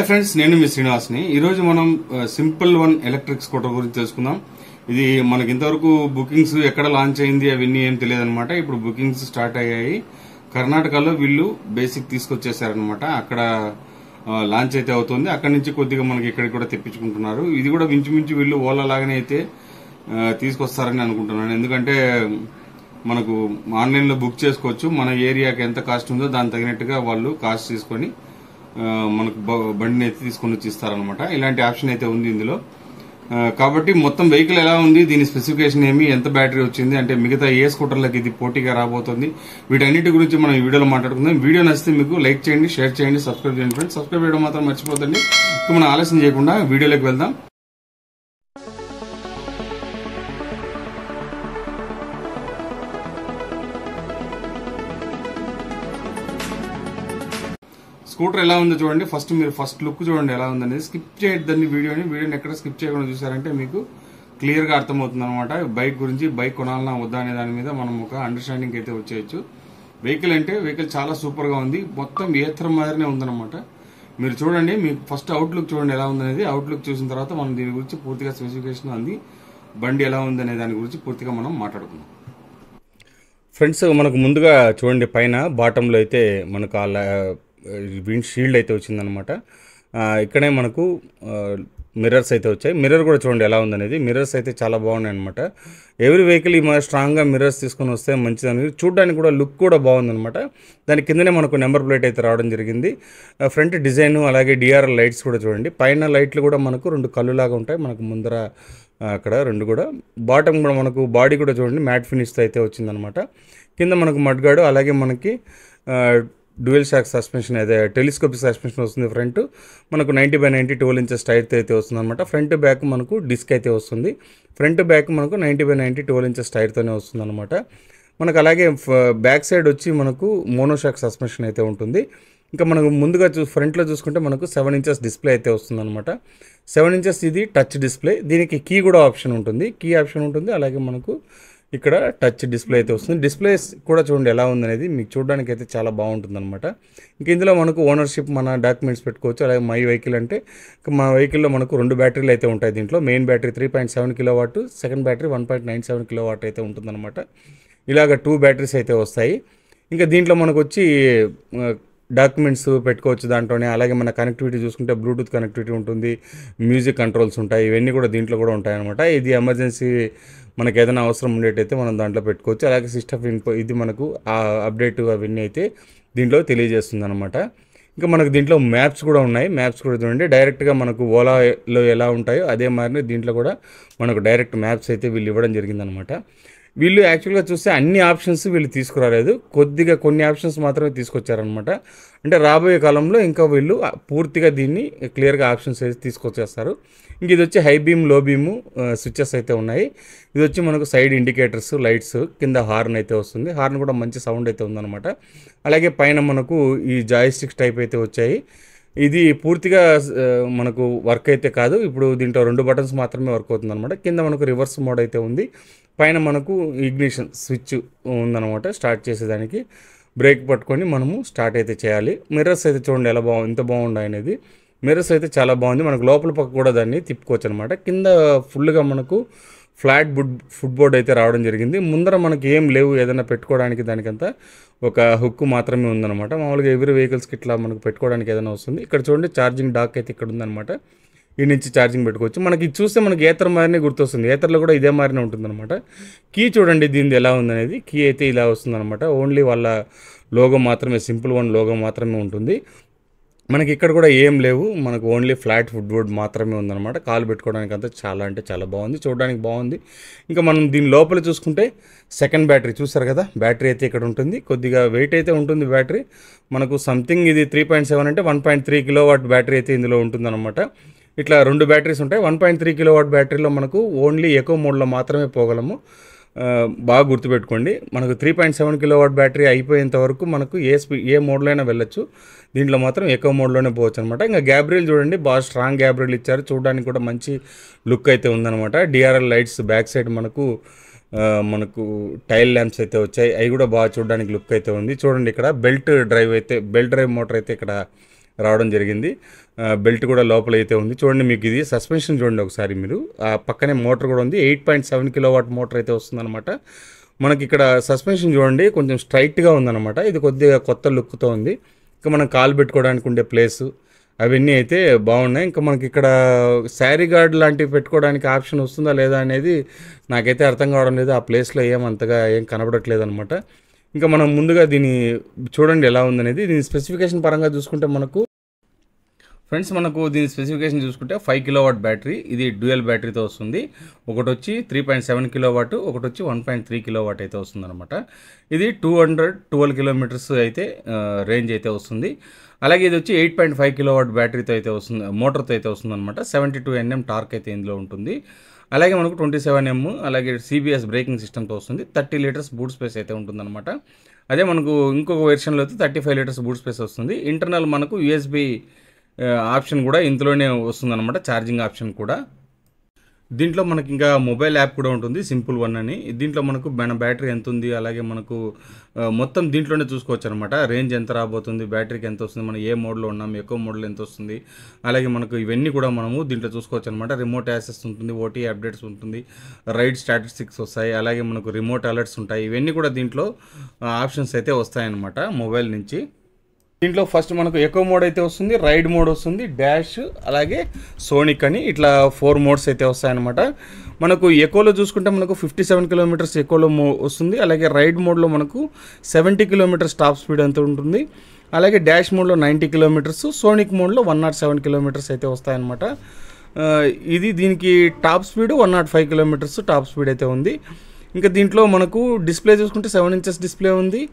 Friends, నేను మీ శ్రీనివాస్ని. ఈరోజు మనం సింపుల్ వన్ ఎలక్ట్రిక్ స్కూటర్ గురించి తెలుసుకుందాం. ఇది మనకి ఇంతవరకు బుకింగ్స్ ఎక్కడ లాంచ్ అయింది అవన్నీ ఏం తెలియదు అనమాట. ఇప్పుడు బుకింగ్స్ స్టార్ట్ అయ్యాయి. కర్ణాటకలో వీళ్ళు బేసిక్ తీసుకొచ్చేసారనమాట. అక్కడ లాంచ్ అయితే అవుతుంది. అక్కడి నుంచి కొద్దిగా మనకి ఇక్కడికి కూడా తెప్పించుకుంటున్నారు. ఇది కూడా మించుమించు వీళ్ళు ఓలా లాగానే అయితే తీసుకొస్తారని అనుకుంటున్నాను. ఎందుకంటే మనకు ఆన్లైన్ లో బుక్ చేసుకోవచ్చు. మన ఏరియాకి ఎంత కాస్ట్ ఉందో దానికి తగినట్టుగా వాళ్ళు కాస్ట్ తీసుకొని మనకు బండిని అయితే తీసుకొని వచ్చి ఇస్తారనమాట. ఇలాంటి ఆప్షన్ అయితే ఉంది ఇందులో. కాబట్టి మొత్తం వెహికల్ ఎలా ఉంది, దీని స్పెసిఫికేషన్ ఏమి, ఎంత బ్యాటరీ వచ్చింది, అంటే మిగతా ఏ స్కూటర్లకు ఇది పోటీగా రాబోతుంది, వీటన్నిటి గురించి మనం ఈ వీడియోలో మాట్లాడుకుందాం. వీడియో నచ్చితే మీకు లైక్ చేయండి, షేర్ చేయండి, సబ్స్క్రైబ్ చేయండి ఫ్రెండ్స్. సబ్స్క్రైబ్ చేయడం మాత్రం మర్చిపోతండి. ఇప్పుడు మనం ఆలస్యం చేయకుండా వీడియోలోకి వెళ్దాం. స్కూటర్ ఎలా ఉందో చూడండి. మీరు ఫస్ట్ లుక్ చూడండి ఎలా ఉందనేది. స్కిప్ చేయొద్దండి వీడియోని ఎక్కడ స్కిప్ చేయకుండా చూసారంటే మీకు క్లియర్ గా అర్థమవుతుంది అనమాట. బైక్ గురించి, బైక్ కొనాలన్నా వద్దా అనే దాని మీద మనం ఒక అండర్స్టాండింగ్ అయితే వచ్చేయచ్చు. వెహికల్ చాలా సూపర్ గా ఉంది. మొత్తం ఏథర్ మాదిరినే ఉందన్నమాట. మీరు చూడండి, మీకు ఫస్ట్ అవుట్లుక్ చూడండి ఎలా ఉందనేది. అవుట్లుక్ చూసిన తర్వాత మనం దీని గురించి పూర్తిగా స్పెసిఫికేషన్ అంది, బండి ఎలా ఉందనే దాని గురించి పూర్తిగా మనం మాట్లాడుకుందాం. ఫ్రెండ్స్, మనకు ముందుగా చూడండి, పైన బాటంలో అయితే మనకు విండ్ షీల్డ్ అయితే వచ్చిందనమాట. ఇక్కడే మనకు మిర్రర్స్ అయితే వచ్చాయి. మిర్రర్ కూడా చూడండి ఎలా ఉందనేది. మిర్రర్స్ అయితే చాలా బాగున్నాయి అనమాట. ఎవరి వెహికల్ ఈ స్ట్రాంగ్గా మిర్రర్స్ తీసుకొని వస్తే మంచిదని, చూడడానికి కూడా లుక్ కూడా బాగుందనమాట. దాని కిందనే మనకు నెంబర్ ప్లేట్ అయితే రావడం జరిగింది. ఫ్రంట్ డిజైన్ అలాగే డిఆర్ఎల్ లైట్స్ కూడా చూడండి. పైన లైట్లు కూడా మనకు రెండు కళ్ళులాగా ఉంటాయి. మనకు ముందర అక్కడ రెండు కూడా. బాటమ్ కూడా మనకు బాడీ కూడా చూడండి మ్యాట్ ఫినిష్తో అయితే వచ్చిందనమాట. కింద మనకు మడ్గాడు, అలాగే మనకి డ్యూయల్ షాక్ సస్పెన్షన్ అయితే టెలిస్కోపిక్ సస్పెన్షన్ వస్తుంది. ఫ్రంట్ మనకు 90/90 12 ఇంచెస్ టైర్ అయితే వస్తుంది అనమాట. ఫ్రంట్ బ్యాక్ మనకు డిస్క్ అయితే వస్తుంది. ఫ్రంట్ బ్యాక్ మనకు 90/90 12 ఇంచెస్ టైర్తోనే వస్తుంది అనమాట. మనకు అలాగే బ్యాక్ సైడ్ వచ్చి మనకు మోనోషాక్ సస్పెన్షన్ అయితే ఉంటుంది. ఇంకా మనకు ముందుగా ఫ్రంట్లో చూసుకుంటే మనకు 7 ఇంచెస్ డిస్ప్లే అయితే వస్తుంది అనమాట. 7 ఇంచెస్ ఇది టచ్ డిస్ప్లే. దీనికి కీ కూడా ఆప్షన్ ఉంటుంది. అలాగే మనకు ఇక్కడ టచ్ డిస్ప్లే అయితే వస్తుంది. డిస్ప్లేస్ కూడా చూడండి ఎలా ఉందనేది. మీకు చూడడానికి అయితే చాలా బాగుంటుంది అనమాట. ఇంక ఇందులో మనకు ఓనర్షిప్, మన డాక్యుమెంట్స్ పెట్టుకోవచ్చు. అలాగే మై వెహికల్ అంటే మన వెహికల్లో మనకు 2 బ్యాటరీలు అయితే ఉంటాయి. దీంట్లో main battery 3.7 kilowatt, second battery 1.97 kilowatt అయితే ఉంటుందన్నమాట. ఇలాగ 2 బ్యాటరీస్ అయితే వస్తాయి. ఇంకా దీంట్లో మనకు వచ్చి డాక్యుమెంట్స్ పెట్టుకోవచ్చు దాంట్లోనే. అలాగే మన కనెక్టివిటీ చూసుకుంటే బ్లూటూత్ కనెక్టివిటీ ఉంటుంది, మ్యూజిక్ కంట్రోల్స్ ఉంటాయి. ఇవన్నీ కూడా దీంట్లో కూడా ఉంటాయి అనమాట. ఇది ఎమర్జెన్సీ మనకు ఏదైనా అవసరం ఉండేటైతే మనం దాంట్లో పెట్టుకోవచ్చు. అలాగే సిస్టమ్ ఇన్ఫో, ఇది మనకు అప్డేట్ అవన్నీ అయితే దీంట్లో తెలియజేస్తుంది అనమాట. ఇంకా మనకు దీంట్లో మ్యాప్స్ కూడా ఉన్నాయి. మ్యాప్స్ కూడా చూడండి, డైరెక్ట్గా మనకు ఓలాలో ఎలా ఉంటాయో అదే మాదిరి దీంట్లో కూడా మనకు డైరెక్ట్ మ్యాప్స్ అయితే వీళ్ళు ఇవ్వడం జరిగిందనమాట. వీళ్ళు యాక్చువల్గా చూస్తే అన్ని ఆప్షన్స్ వీళ్ళు తీసుకురాలేదు, కొన్ని ఆప్షన్స్ మాత్రమే తీసుకొచ్చారనమాట. అంటే రాబోయే కాలంలో ఇంకా వీళ్ళు పూర్తిగా దీన్ని క్లియర్గా ఆప్షన్స్ అయితే తీసుకొచ్చేస్తారు. ఇంక ఇది వచ్చి హై బీమ్, లో బీము స్విచ్చెస్ అయితే ఉన్నాయి. ఇది వచ్చి మనకు సైడ్ ఇండికేటర్స్, లైట్స్, కింద హార్న్ అయితే వస్తుంది. హార్న్ కూడా మంచి సౌండ్ అయితే ఉందన్నమాట. అలాగే పైన మనకు ఈ జాయిస్టిక్స్ టైప్ అయితే వచ్చాయి. ఇది పూర్తిగా మనకు వర్క్ అయితే కాదు. ఇప్పుడు దీంట్లో 2 బటన్స్ మాత్రమే వర్క్ అవుతుంది అనమాట. కింద మనకు రివర్స్ మోడ్ అయితే ఉంది. పైన మనకు ఇగ్నిషన్ స్విచ్ ఉందన్నమాట. స్టార్ట్ చేసేదానికి బ్రేక్ పట్టుకొని మనము స్టార్ట్ అయితే చేయాలి. మిర్రర్స్ అయితే చూడండి ఎంత బాగుంది అనేది. మిర్రర్స్ అయితే చాలా బాగుంది. మనకు లోపల పక్క కూడా దాన్ని తిప్పుకోవచ్చు అనమాట. కింద ఫుల్గా మనకు ఫ్లాట్ ఫుట్బోర్డ్ అయితే రావడం జరిగింది. ముందర మనకి ఏం లేవు ఏదైనా పెట్టుకోవడానికి, దానికంతా ఒక హుక్ మాత్రమే ఉందన్నమాట. మామూలుగా ఎవరి వెహికల్స్కి ఇట్లా మనకు పెట్టుకోవడానికి ఏదైనా వస్తుంది. ఇక్కడ చూడండి ఛార్జింగ్ డాక్ అయితే ఇక్కడ ఉందన్నమాట. ఈ నుంచి ఛార్జింగ్ పెట్టుకోవచ్చు. మనకి చూస్తే మనకి ఏతర్ మాదిరినే గుర్తొస్తుంది. ఏతర్లో కూడా ఇదే మాదిరినే ఉంటుందన్నమాట. కీ చూడండి దీనిది ఎలా ఉందనేది. కీ అయితే ఇలా వస్తుందన్నమాట. ఓన్లీ వాళ్ళ లోగో మాత్రమే, సింపుల్ వన్ లోగో మాత్రమే ఉంటుంది. మనకి ఇక్కడ కూడా ఏం లేవు, మనకు ఓన్లీ ఫ్లాట్ ఫుట్బోర్డ్ మాత్రమే ఉందన్నమాట. కాలు పెట్టుకోవడానికి అంతా చాలా అంటే చాలా బాగుంది, చూడడానికి బాగుంది. ఇంకా మనం దీని లోపల చూసుకుంటే సెకండ్ బ్యాటరీ చూసారు కదా, బ్యాటరీ అయితే ఇక్కడ ఉంటుంది. కొద్దిగా వెయిట్ అయితే ఉంటుంది బ్యాటరీ. మనకు సంథింగ్ ఇది 3.7 అంటే 1.3 కిలోవాట్ బ్యాటరీ అయితే ఇందులో ఉంటుందన్నమాట. ఇట్లా 2 బ్యాటరీస్ ఉంటాయి. 1.3 కిలోవాట్ బ్యాటరీలో మనకు ఓన్లీ ఎకో మోడ్లో మాత్రమే పోగలము. బాగా గుర్తుపెట్టుకోండి. మనకు 3.7 కిలోవాట్ బ్యాటరీ అయిపోయేంత వరకు మనకు ఏ మోడ్లో అయినా వెళ్ళొచ్చు. దీంట్లో మాత్రం ఎకో మోడ్లోనే పోవచ్చు అనమాట. ఇంకా గ్యాబ్రియల్ చూడండి, బాగా స్ట్రాంగ్ గ్యాబ్రియల్ ఇచ్చారు. చూడడానికి కూడా మంచి లుక్ అయితే ఉందన్నమాట. డిఆర్ఎల్ లైట్స్ బ్యాక్ సైడ్ మనకు టైల్ ల్యాంప్స్ అయితే వచ్చాయి. అవి కూడా బాగా చూడడానికి లుక్ అయితే ఉంది. చూడండి ఇక్కడ బెల్ట్ డ్రైవ్ మోటార్ అయితే ఇక్కడ రావడం జరిగింది. బెల్ట్ కూడా లోపల అయితే ఉంది. చూడండి మీకు ఇది సస్పెన్షన్ చూడండి ఒకసారి మీరు. ఆ పక్కనే మోటార్ కూడా ఉంది. 8.7 కిలోవాట్ మోటార్ అయితే వస్తుందన్నమాట. మనకి ఇక్కడ సస్పెన్షన్ చూడండి కొంచెం స్ట్రైట్గా ఉందన్నమాట. ఇది కొద్దిగా కొత్త లుక్తో ఉంది. ఇంకా మనం కాలు పెట్టుకోవడానికి ఉండే ప్లేసు అవన్నీ అయితే బాగున్నాయి. ఇంకా మనకి ఇక్కడ శారీ గార్డ్ లాంటివి పెట్టుకోవడానికి ఆప్షన్ వస్తుందా లేదా అనేది నాకైతే అర్థం కావడం లేదు. ఆ ప్లేస్లో ఏమంతగా ఏం కనబడట్లేదు అనమాట. ఇంకా మనం ముందుగా దీన్ని చూడండి ఎలా ఉందనేది. దీని స్పెసిఫికేషన్ పరంగా చూసుకుంటే మనకు దీని స్పెసిఫికేషన్ చూసుకుంటే 5 కిలోవాట్ బ్యాటరీ, ఇది డ్యూయల్ బ్యాటరీతో వస్తుంది. ఒకటి వచ్చి 3.7 కిలోవాట్, ఒకటి వచ్చి 1.3 కిలోవాట్ అయితే వస్తుందన్నమాట. ఇది 212 కిలోమీటర్స్ అయితే రేంజ్ అయితే వస్తుంది. అలాగే ఇది వచ్చి 8.5 కిలోవాట్ బ్యాటరీతో అయితే వస్తుంది, మోటార్తో అయితే వస్తుందన్నమాట. 72 Nm టార్క్ అయితే ఇందులో ఉంటుంది. అలాగే మనకు 27 mm అలాగే CBS బ్రేకింగ్ సిస్టమ్తో వస్తుంది. 30 లీటర్స్ బూట్ స్పేస్ అయితే ఉంటుందన్నమాట. అదే మనకు ఇంకొక వెర్షన్లో అయితే 35 లీటర్స్ బూట్ స్పేస్ వస్తుంది. ఇంటర్నల్ మనకు USB ఆప్షన్ కూడా ఇందులోనే వస్తుందన్నమాట, ఛార్జింగ్ ఆప్షన్ కూడా. దీంట్లో మనకి ఇంకా మొబైల్ యాప్ కూడా ఉంటుంది, సింపుల్ వన్ అని. దీంట్లో మనకు మన బ్యాటరీ ఎంత ఉంది, అలాగే మనకు మొత్తం దీంట్లోనే చూసుకోవచ్చు అనమాట. రేంజ్ ఎంత రాబోతుంది, బ్యాటరీకి ఎంత వస్తుంది, మనం ఏ మోడ్లో ఉన్నాం, ఎక్కువ మోడ్లో ఎంత వస్తుంది, అలాగే మనకు ఇవన్నీ కూడా మనము దీంట్లో చూసుకోవచ్చు అనమాట. రిమోట్ యాక్సెస్ ఉంటుంది, OTA అప్డేట్స్ ఉంటుంది, రైడ్ స్టాటిస్టిక్స్ వస్తాయి, అలాగే మనకు రిమోట్ అలర్ట్స్ ఉంటాయి. ఇవన్నీ కూడా దీంట్లో ఆప్షన్స్ అయితే వస్తాయన్నమాట మొబైల్ నుంచి. దీంట్లో ఫస్ట్ మనకు ఎకో మోడ్ అయితే వస్తుంది, రైడ్ మోడ్ వస్తుంది, డాష్, అలాగే సోనిక్ అని ఇట్లా 4 మోడ్స్ అయితే వస్తాయన్నమాట. మనకు ఎకోలో చూసుకుంటే మనకు 57 కిలోమీటర్స్ ఎకోలో వస్తుంది. అలాగే రైడ్ మోడ్లో మనకు 70 కిలోమీటర్స్ టాప్ స్పీడ్ అంత ఉంటుంది. అలాగే డాష్ మోడ్లో 90 కిలోమీటర్స్, సోనిక్ మోడ్లో 107 కిలోమీటర్స్ అయితే వస్తాయన్నమాట. ఇది దీనికి top speed 105 kilometres top speed అయితే ఉంది. ఇంకా దీంట్లో మనకు డిస్ప్లే చూసుకుంటే 7 ఇంచెస్ డిస్ప్లే ఉంది.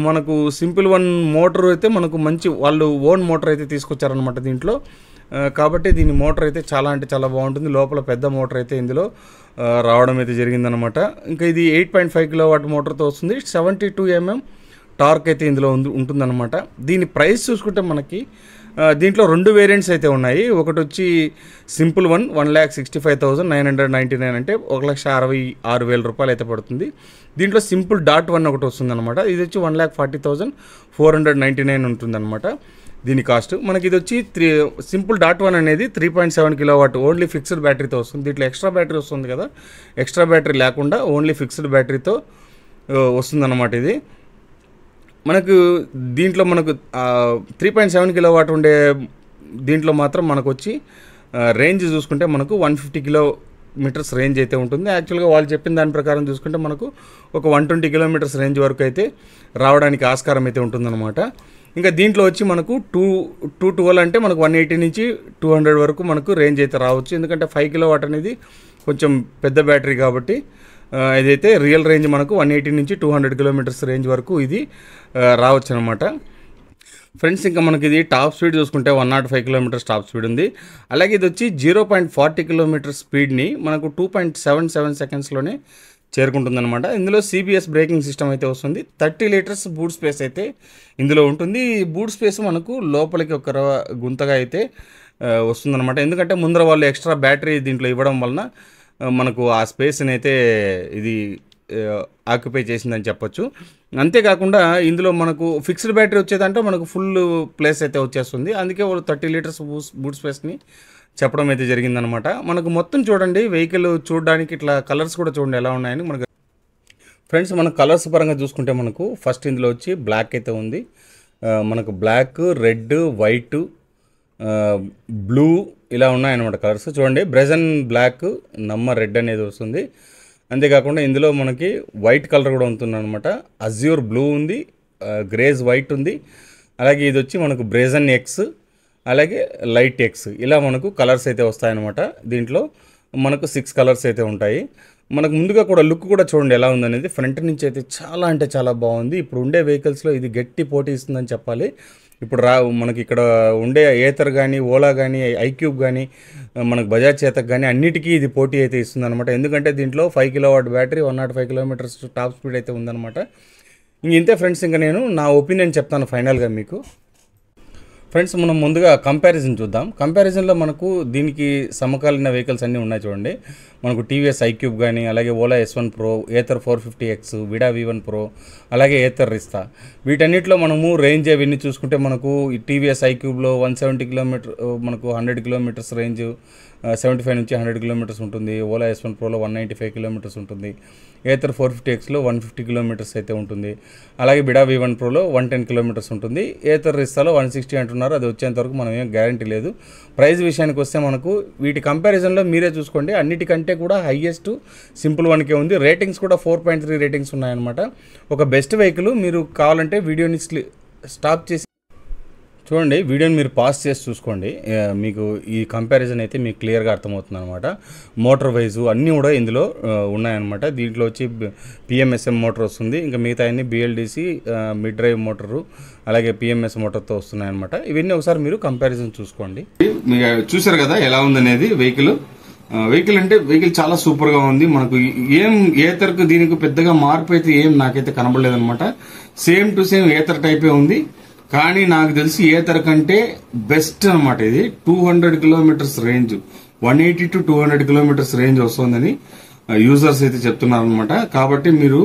మనకు సింపుల్ వన్ మోటార్ అయితే మనకు మంచి వాళ్ళు ఓన్ మోటార్ అయితే తీసుకొచ్చారనమాట దీంట్లో. కాబట్టి దీని మోటార్ అయితే చాలా అంటే చాలా బాగుంటుంది. లోపల పెద్ద మోటార్ అయితే ఇందులో రావడం అయితే జరిగిందనమాట. ఇంకా ఇది 8.5 కిలోవాట్ మోటార్తో వస్తుంది. 72 mm టార్క్ అయితే ఇందులో ఉంటుందన్నమాట. దీని ప్రైస్ చూసుకుంటే మనకి దీంట్లో 2 వేరియంట్స్ అయితే ఉన్నాయి. ఒకటి వచ్చి సింపుల్ వన్ 1,65,999 అంటే 1,66,000 రూపాయలు అయితే పడుతుంది. దీంట్లో సింపుల్ డాట్ 1 ఒకటి వస్తుంది అనమాట. ఇది వచ్చి 1,40,499 ఉంటుందన్నమాట దీని కాస్ట్. మనకి ఇది వచ్చి సింపుల్ డాట్ 1 అనేది 3.7 కిలోవాట్ ఓన్లీ ఫిక్స్డ్ బ్యాటరీతో వస్తుంది. దీంట్లో ఎక్స్ట్రా బ్యాటరీ వస్తుంది కదా, ఎక్స్ట్రా బ్యాటరీ లేకుండా ఓన్లీ ఫిక్స్డ్ బ్యాటరీతో వస్తుందన్నమాట ఇది. మనకు దీంట్లో మనకు 3.7 కిలోవాట్ ఉండే దీంట్లో మాత్రం మనకు వచ్చి రేంజ్ చూసుకుంటే మనకు 150 కిలోమీటర్స్ రేంజ్ అయితే ఉంటుంది. యాక్చువల్గా వాళ్ళు చెప్పిన దాని ప్రకారం చూసుకుంటే మనకు ఒక 120 కిలోమీటర్స్ రేంజ్ వరకు అయితే రావడానికి ఆస్కారం అయితే ఉంటుందన్నమాట. ఇంకా దీంట్లో వచ్చి మనకు 212 అంటే మనకు 180 నుంచి 200 వరకు మనకు రేంజ్ అయితే రావచ్చు. ఎందుకంటే 5 కిలోవాట్ అనేది కొంచెం పెద్ద బ్యాటరీ కాబట్టి ఇదైతే రియల్ రేంజ్ మనకు 180 నుంచి 200 కిలోమీటర్స్ రేంజ్ వరకు ఇది రావచ్చు అనమాట. ఫ్రెండ్స్ ఇంకా మనకి ఇది టాప్ స్పీడ్ చూసుకుంటే 105 కిలోమీటర్స్ టాప్ స్పీడ్ ఉంది. అలాగే ఇది వచ్చి 0.40 కిలోమీటర్ స్పీడ్ని మనకు 2.77 సెకండ్స్లోనే చేరుకుంటుందన్నమాట. ఇందులో CBS బ్రేకింగ్ సిస్టమ్ అయితే వస్తుంది. 30 లీటర్స్ బూట్ స్పేస్ అయితే ఇందులో ఉంటుంది. ఈ బూట్ స్పేస్ మనకు లోపలికి ఒక గుంతగా అయితే వస్తుందన్నమాట. ఎందుకంటే ముందర వాళ్ళు ఎక్స్ట్రా బ్యాటరీ దీంట్లో ఇవ్వడం వలన మనకు ఆ స్పేస్ని అయితే ఇది ఆక్యుపై చేసిందని చెప్పొచ్చు. అంతేకాకుండా ఇందులో మనకు ఫిక్స్డ్ బ్యాటరీ వచ్చేదంటే మనకు ఫుల్ ప్లేస్ అయితే వచ్చేస్తుంది. అందుకే వాళ్ళు 30 లీటర్స్ బూట్ స్పేస్ని చెప్పడం అయితే జరిగిందనమాట. మనకు మొత్తం చూడండి వెహికల్ చూడడానికి ఇట్లా కలర్స్ కూడా చూడండి ఎలా ఉన్నాయని. మనకు ఫ్రెండ్స్ మన కలర్స్ పరంగా చూసుకుంటే మనకు ఫస్ట్ ఇందులో వచ్చి బ్లాక్ అయితే ఉంది. మనకు బ్లాక్, రెడ్, వైట్, బ్లూ ఇలా ఉన్నాయన్నమాట కలర్స్. చూడండి బ్రెజన్ బ్లాక్, నమ్మ రెడ్ అనేది వస్తుంది. అంతేకాకుండా ఇందులో మనకి వైట్ కలర్ కూడా ఉంటుంది అనమాట. అజ్యూర్ బ్లూ ఉంది, గ్రేజ్ వైట్ ఉంది. అలాగే ఇది వచ్చి మనకు బ్రెజన్ ఎక్స్, అలాగే లైట్ ఎక్స్, ఇలా మనకు కలర్స్ అయితే వస్తాయన్నమాట. దీంట్లో మనకు 6 కలర్స్ అయితే ఉంటాయి. మనకు ముందుగా కూడా లుక్ కూడా చూడండి ఎలా ఉందనేది. ఫ్రంట్ నుంచి అయితే చాలా అంటే చాలా బాగుంది. ఇప్పుడు ఉండే వెహికల్స్లో ఇది గట్టి పోటీ ఇస్తుందని చెప్పాలి. ఇప్పుడు మనకి ఇక్కడ ఉండే ఏతర్ కానీ, ఓలా కానీ, ఐక్యూబ్ కానీ, మనకు బజాజ్ చేతక్ కానీ అన్నిటికీ ఇది పోటీ అయితే ఇస్తుంది అనమాట. ఎందుకంటే దీంట్లో 5 kilowatt battery, 105 kilometres top speed అయితే ఉందన్నమాట. ఇంతే ఫ్రెండ్స్, ఇంకా నేను నా ఒపీనియన్ చెప్తాను ఫైనల్గా మీకు. ఫ్రెండ్స్ మనం ముందుగా కంపారిజన్ చూద్దాం. కంపారిజన్లో మనకు దీనికి సమకాలీన వెహికల్స్ అన్నీ ఉన్నాయి చూడండి. మనకు టీవీఎస్ ఐక్యూబ్ కానీ, అలాగే Ola S1 Pro, Ather 450X, విడా V1 Pro, అలాగే ఏథర్ రిస్తా. వీటన్నిటిలో మనము రేంజ్ అవన్నీ చూసుకుంటే మనకు ఈ టీవీఎస్ ఐక్యూబ్లో 170 కిలోమీటర్, మనకు 100 కిలోమీటర్స్ రేంజ్, 75 నుంచి 100 కిలోమీటర్స్ ఉంటుంది. ఓలా S1 Proలో 195 కిలోమీటర్స్ ఉంటుంది. ఏథర్ 450Xలో 150 కిలోమీటర్స్ అయితే ఉంటుంది. అలాగే విడా V1 Proలో 110 కిలోమీటర్స్ ఉంటుంది. ఏథర్ రిస్తాలో 160 అంటున్నారు. అది వచ్చేంతవరకు మనం ఏం గ్యారంటీ లేదు. ప్రైస్ విషయానికి వస్తే మనకు వీటి కంపారిజన్లో మీరే చూసుకోండి, అన్నిటికంటే కూడా హైయెస్ట్ సింపుల్ వన్కే ఉంది. రేటింగ్స్ కూడా 4.3 రేటింగ్స్ ఉన్నాయన్నమాట. ఒక బెస్ట్ వెహికల్. మీరు కావాలంటే వీడియోని స్టాప్ చేసి చూడండి, వీడియోని మీరు పాస్ చేసి చూసుకోండి, మీకు ఈ కంపారిజన్ అయితే మీకు క్లియర్గా అర్థమవుతుంది అనమాట. మోటార్ వైజు అన్నీ కూడా ఇందులో ఉన్నాయన్నమాట. దీంట్లో వచ్చి PMSM మోటార్ వస్తుంది, ఇంకా మిగతా అన్ని BLDC మిడ్ డ్రైవ్ మోటారు, అలాగే PMS మోటార్తో వస్తున్నాయన్నమాట. ఇవన్నీ ఒకసారి మీరు కంపారిజన్ చూసుకోండి. చూసారు కదా ఎలా ఉందనేది వెహికల్. అంటే వెహికల్ చాలా సూపర్ గా ఉంది. మనకు ఏం ఏథర్కు దీనికి పెద్దగా మార్పు అయితే ఏం నాకైతే కనబడలేదు అనమాట. సేమ్ టు సేమ్ ఏథర్ టైపే ఉంది. కానీ నాకు తెలిసి ఏథర్ కంటే బెస్ట్ అనమాట ఇది. 200 kilometres range, 180 to 200 kilometres range వస్తుందని యూజర్స్ అయితే చెప్తున్నారు అనమాట. కాబట్టి మీరు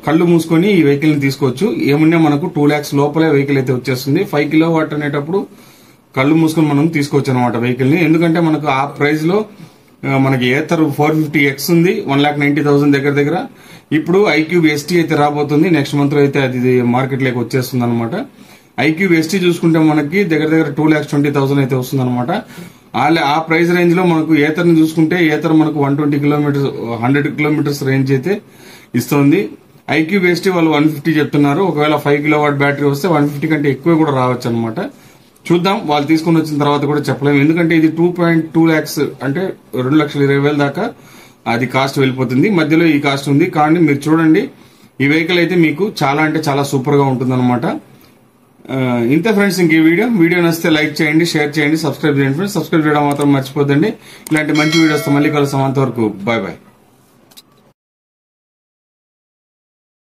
కళ్ళు మూసుకొని ఈ వెహికల్ ని తీసుకోవచ్చు. ఏమున్నా మనకు 2 lakhs లోపలే వెహికల్ అయితే వచ్చేస్తుంది. 5 kilowatt అనేటప్పుడు కళ్ళు మూసుకొని మనం తీసుకోవచ్చు అనమాట వెహికల్ ని. ఎందుకంటే మనకు ఆ ప్రైస్ లో మనకి ఏథర్ 450X ఉంది, 1,90,000 దగ్గర. ఇప్పుడు ఐక్యూబ్ ST అయితే రాబోతుంది. నెక్స్ట్ మంత్ లో అయితే అది మార్కెట్ లోకి వచ్చేస్తుంది అనమాట. ఐక్యూబ్ ST చూసుకుంటే మనకి దగ్గర 2,20,000 అయితే వస్తుంది అనమాట. ఆ ప్రైస్ రేంజ్ లో మనకు ఏథర్ ని చూసుకుంటే ఏథర్ మనకు 120 కిలోమీటర్స్, 100 కిలోమీటర్స్ రేంజ్ అయితే ఇస్తుంది. ఐక్యూబ్ ST వాళ్ళు 150 చెప్తున్నారు. ఒకవేళ 5 kilowatt బ్యాటరీ వస్తే 150 కంటే ఎక్కువ కూడా రావచ్చు అనమాట. చూద్దాం, వాళ్ళు తీసుకుని వచ్చిన తర్వాత కూడా చెప్పలేము. ఎందుకంటే ఇది 2.2 lakhs అంటే 2,20,000 దాకా అది కాస్ట్ వెళ్ళిపోతుంది. మధ్యలో ఈ కాస్ట్ ఉంది. కానీ మీరు చూడండి, ఈ వెహికల్ అయితే మీకు చాలా అంటే చాలా సూపర్ గా ఉంటుంది అనమాట. ఇంతే ఫ్రెండ్స్. ఇంక ఈ వీడియో నచ్చితే లైక్ చేయండి, షేర్ చేయండి, సబ్స్క్రైబ్ చేయండి ఫ్రెండ్స్. సబ్స్క్రైబ్ చేయడం మాత్రం మర్చిపోద్దండి. ఇలాంటి మంచి వీడియోస్ మళ్ళీ కలుస్తాం. అంతవరకు బాయ్ బాయ్.